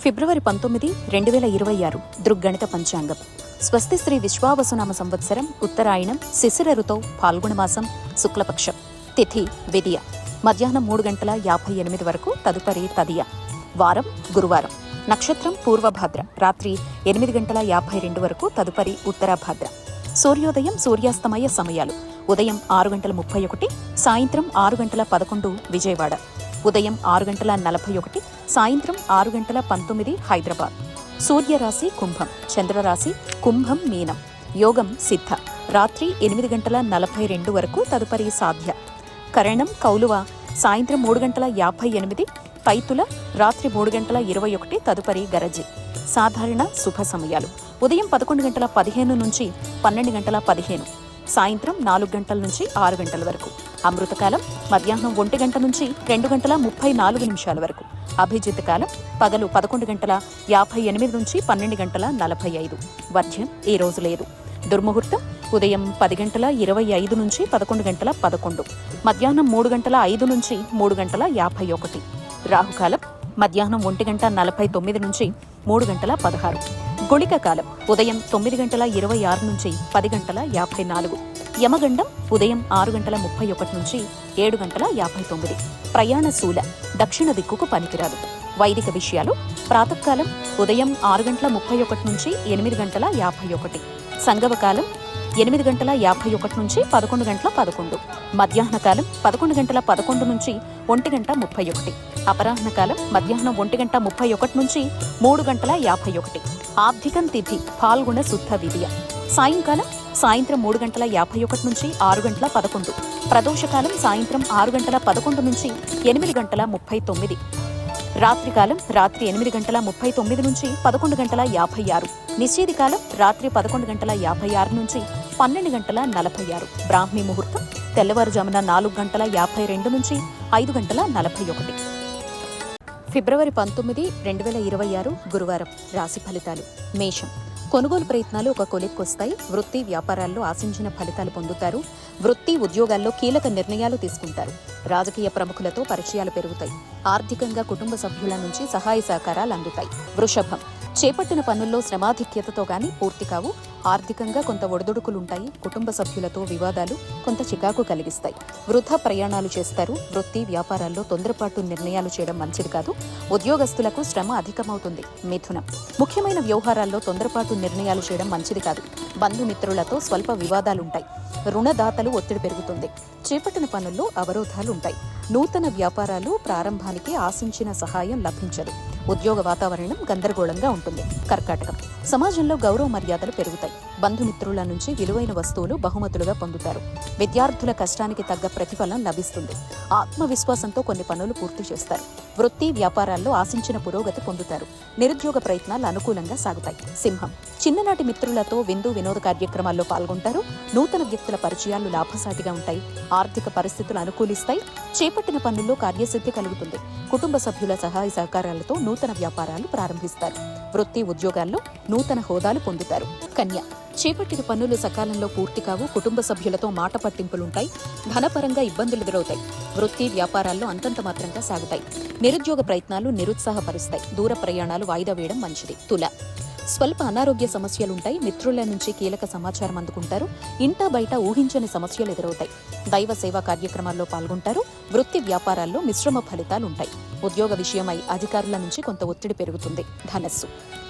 ఫిబ్రవరి 19, 2026 దృగ్గణిత పంచాంగం. స్వస్తి శ్రీ విశ్వావసునామ సంవత్సరం ఉత్తరాయణం శిశిర ఋతౌ ఫాల్గుణమాసం శుక్లపక్షం. తిథి విదియ మధ్యాహ్నం 3:58 వరకు, తదుపరి తదియ. వారం గురువారం. నక్షత్రం పూర్వభాద్ర రాత్రి 8:52 వరకు, తదుపరి ఉత్తరాభాద్ర. సూర్యోదయం సూర్యాస్తమయ సమయాలు: ఉదయం 6:31, సాయంత్రం 6:11 విజయవాడ, ఉదయం 6:41, సాయంత్రం 6:19 హైదరాబాద్. సూర్యరాశి కుంభం, చంద్రరాశి కుంభం మీనం. యోగం సిద్ధ రాత్రి 8:42 వరకు, తదుపరి సాధ్య. కరణం కౌలువ సాయంత్రం 3:58, పైతుల రాత్రి 3:21, తదుపరి గరజి. సాధారణ శుభ సమయాలు: ఉదయం 11:15 నుంచి 12:15, సాయంత్రం 4 గంటల నుంచి 6 గంటల వరకు. అమృతకాలం మధ్యాహ్నం 1 గంట నుంచి 2:34 వరకు. అభిజిత్ కాలం పగలు 11:58 నుంచి 12:45. వర్జ్యం ఈ రోజు లేదు. దుర్ముహూర్తం ఉదయం 10:25 నుంచి 11:11, మధ్యాహ్నం 3:05 నుంచి 3:51. రాహుకాలం మధ్యాహ్నం 1:49 నుంచి 3:16. గుళిక కాలం ఉదయం 9:26 నుంచి 10:54. యమగండం ఉదయం 6:31 నుంచి 7:59. ప్రయాణ శూల దక్షిణ దిక్కుకు పనికిరాదు. వైదిక విషయాలు: ప్రాతకాలం ఉదయం 6:31 నుంచి 8:51. సంగమకాలం 8:51 నుంచి 11:11. మధ్యాహ్న కాలం 11:11 నుంచి 1:31. అపరాహ్న కాలం మధ్యాహ్నం 1:31 నుంచి 3:51. ఆబ్ధికం తిథి ఫాల్గుణ శుద్ధ విదియ. సాయంకాలం సాయంత్రం 3:51 నుంచి 6:11. ప్రదోషకాలం సాయంత్రం 6:11 నుంచి 8:39. రాత్రికాలం రాత్రి 8:39 నుంచి 11:56. నిశ్చేదికాలం రాత్రి 11:56 నుంచి 12:46. బ్రాహ్మీ ముహూర్తం తెల్లవారుజామున 4:52 నుంచి 5:41. ఫిబ్రవరి 19, 2026 గురువారం. రాశి ఫలితాలు: మేషం. కొనుగోలు ప్రయత్నాలు ఒక కొలిక్కొస్తాయి. వృత్తి వ్యాపారాల్లో ఆశించిన ఫలితాలు పొందుతారు. వృత్తి ఉద్యోగాల్లో కీలక నిర్ణయాలు తీసుకుంటారు. రాజకీయ ప్రముఖులతో పరిచయాలు పెరుగుతాయి. ఆర్థికంగా కుటుంబ సభ్యుల నుంచి సహాయ సహకారాలు అందుతాయి. వృషభం. చేపట్టిన పనుల్లో శ్రమాధిక్యతతో గాని పూర్తి కావు. ఆర్థికంగా కొంత ఒడిదుడుకులుంటాయి. కుటుంబ సభ్యులతో వివాదాలు కొంత చికాకు కలిగిస్తాయి. వృథా ప్రయాణాలు చేస్తారు. వృత్తి వ్యాపారాల్లో తొందరపాటు నిర్ణయాలు చేయడం మంచిది కాదు. ఉద్యోగస్తులకు శ్రమ అధికమవుతుంది. మిథునం. ముఖ్యమైన వ్యవహారాల్లో తొందరపాటు నిర్ణయాలు చేయడం మంచిది కాదు. బంధుమిత్రులతో స్వల్ప వివాదాలుంటాయి. రుణదాతలు ఒత్తిడి పెరుగుతుంది. చేపట్టిన పనుల్లో అవరోధాలుంటాయి. నూతన వ్యాపారాలు ప్రారంభానికి ఆశించిన సహాయం లభించదు. ఉద్యోగ వాతావరణం గందరగోళంగా ఉంటుంది. కర్కాటకం. సమాజంలో గౌరవ మర్యాదలు పెరుగుతాయి. బంధుమిత్రుల నుంచి విలువైన వస్తువులు బహుమతులుగా పొందుతారు. విద్యార్థుల కష్టానికి తగ్గ ప్రతిఫలం లభిస్తుంది. ఆత్మవిశ్వాసంతో కొన్ని పనులు పూర్తి చేస్తారు. వృత్తి వ్యాపారాల్లో ఆశించిన పురోగతి పొందుతారు. నిరుద్యోగ ప్రయత్నాలు అనుకూలంగా సాగుతాయి. సింహం. చిన్ననాటి మిత్రులతో విందు వినోద కార్యక్రమాల్లో పాల్గొంటారు. నూతన వ్యక్తుల పరిచయాలు లాభసాటిగా ఉంటాయి. ఆర్థిక పరిస్థితులు అనుకూలిస్తాయి. చేపట్టిన పనుల్లో కార్యసిద్ధి కలుగుతుంది. కుటుంబ సభ్యుల సహాయ సహకారాలతో నూతన వ్యాపారాలు ప్రారంభిస్తారు. వృత్తి ఉద్యోగాల్లో నూతన హోదాలు పొందుతారు. కన్య. చేపట్టిన పనులు సకాలంలో పూర్తి కావు. కుటుంబ సభ్యులతో మాట పట్టింపులుంటాయి. ధనపరంగా ఇబ్బందులు ఎదురవుతాయి. వృత్తి వ్యాపారాల్లో అంతంత మాత్రంగా సాగుతాయి. నిరుద్యోగ ప్రయత్నాలు నిరుత్సాహపరుస్తాయి. దూర ప్రయాణాలు వాయిదా వేయడం మంచిది. తుల. స్వల్ప అనారోగ్య సమస్యలుంటాయి. మిత్రుల నుంచి కీలక సమాచారం అందుకుంటారు. ఇంటా బయట ఊహించని సమస్యలు ఎదురవుతాయి. దైవ సేవా కార్యక్రమాల్లో పాల్గొంటారు. వృత్తి వ్యాపారాల్లో మిశ్రమ ఫలితాలుంటాయి. ఉద్యోగ విషయమై అధికారుల నుంచి కొంత ఒత్తిడి పెరుగుతుంది. ధనస్సు.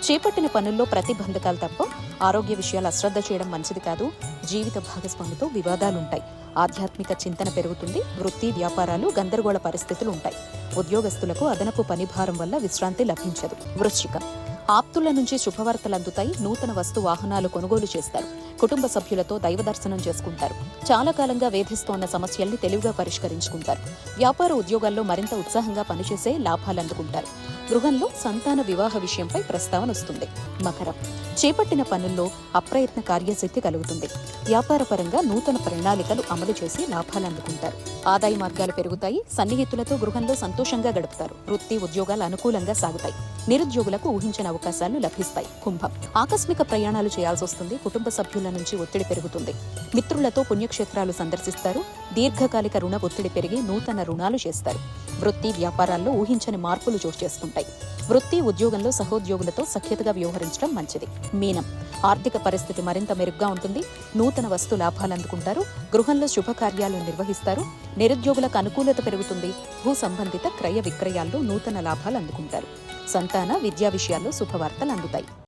చేపట్టిన పనుల్లో ప్రతిబంధకాలు తప్ప. ఆరోగ్య విషయాలు అశ్రద్ధ చేయడం మంచిది కాదు. జీవిత భాగస్వామితో వివాదాలుంటాయి. ఆధ్యాత్మిక చింతన పెరుగుతుంది. వృత్తి వ్యాపారాలు గందరగోళ పరిస్థితులు ఉంటాయి. ఉద్యోగస్తులకు అదనపు పనిభారం వల్ల విశ్రాంతి లభించదు. వృశ్చికం. ఆప్తుల నుంచి శుభవార్తలు అందుతాయి. నూతన వస్తు వాహనాలు కొనుగోలు చేస్తారు. కుటుంబ సభ్యులతో దైవ దర్శనం చేసుకుంటారు. చాలా కాలంగా వేధిస్తోన్న సమస్యల్ని తెలివిగా పరిష్కరించుకుంటారు. వ్యాపార ఉద్యోగాల్లో మరింత ఉత్సాహంగా పనిచేసే లాభాలు అందుకుంటారు. గృహంలో సంతాన వివాహ విషయంపై ప్రస్తావన వస్తుంది. మకరం. చేపట్టిన పనుల్లో అప్రయత్న కార్యసిద్ధి కలుగుతుంది. వ్యాపారపరంగా నూతన ప్రణాళికలు అమలు చేసి లాభాలు అందుకుంటారు. ఆదాయ మార్గాలు పెరుగుతాయి. సన్నిహితులతో గృహంలో సంతోషంగా గడుపుతారు. వృత్తి ఉద్యోగాలు అనుకూలంగా సాగుతాయి. నిరుద్యోగులకు ఊహించిన అవకాశాలు లభిస్తాయి. కుంభం. ఆకస్మిక ప్రయాణాలు చేయాల్సి వస్తుంది. కుటుంబ సభ్యుల నుంచి ఒత్తిడి పెరుగుతుంది. మిత్రులతో పుణ్యక్షేత్రాలు సందర్శిస్తారు. దీర్ఘకాలిక రుణ ఒత్తిడి పెరిగి నూతన రుణాలు చేస్తారు. వృత్తి వ్యాపారాల్లో ఊహించని మార్పులు చోటు చేసుకుంటాయి. వృత్తి ఉద్యోగంలో సహోద్యోగులతో సఖ్యతగా వ్యవహరించడం మంచిది. మీనం, ఆర్థిక పరిస్థితి మరింత మెరుగ్గా ఉంటుంది. నూతన వస్తు లాభాలు అందుకుంటారు. గృహంలో శుభకార్యాలు నిర్వహిస్తారు. నిరుద్యోగులకు అనుకూలత పెరుగుతుంది. భూ సంబంధిత క్రయ విక్రయాల్లో నూతన లాభాలు అందుకుంటారు. సంతాన విద్యా విషయాల్లో శుభవార్తలు అందుతాయి.